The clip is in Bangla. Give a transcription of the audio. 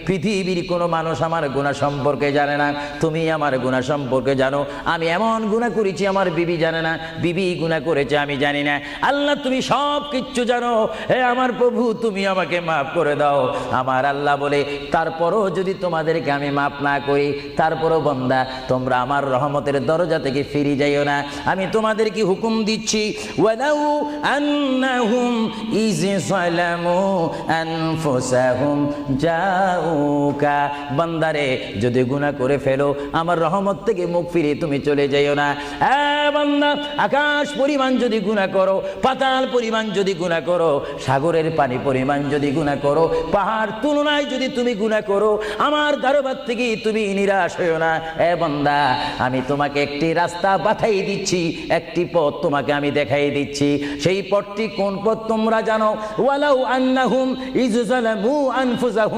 পৃথিবীর কোনো মানুষ আমার গুনাহ সম্পর্কে জানে না, তুমি আমার গুনাহ সম্পর্কে জানো। আমি এমন গুনাহ করেছি আমার বিবি জানে না, বিবি গুনাহ করেছে আমি জানি না। আল্লাহ তুমি সব কিচ্ছু জানো, হে আমার প্রভু তুমি আমাকে মাফ করে দাও। আমার আল্লাহ বলে, তারপরও যদি তোমাদেরকে আমি মাফ না করি, তারপরও বান্দা তোমরা আমার রহমতের দরজা থেকে ফিরে যাইও না। আমি তোমাদেরকে হুকুম দিচ্ছি, ওয়ালাউ আন্নাহুম ইয যালামু আনফুসাহুম জাউকা, বান্দারে যদি গুনাহ করে ফেলো আমার রহমত থেকে মুখ ফিরিয়ে তুমি চলে যাইও না। বান্দা, আকাশ পরিমাণ যদি গুনাহ করো, পাতাল পরিমাণ যদি গুনাহ করো, সাগরের পানি পরিমাণ যদি গুনাহ করো, পাহাড় তুলনায় যদি তুমি গুনাহ করো, আমার দরবার থেকে তুমি নিরাশ হইও না। বান্দা, আমি তোমাকে একটি রাস্তা বাতাই দিচ্ছি, একটি পথ তোমাকে আমি দেখাই দিচ্ছি। সেই পথটি কোন পথ তোমরা জানো? ওয়ালাউ আন্নাহুম ইয যালামু আনফুসাহুম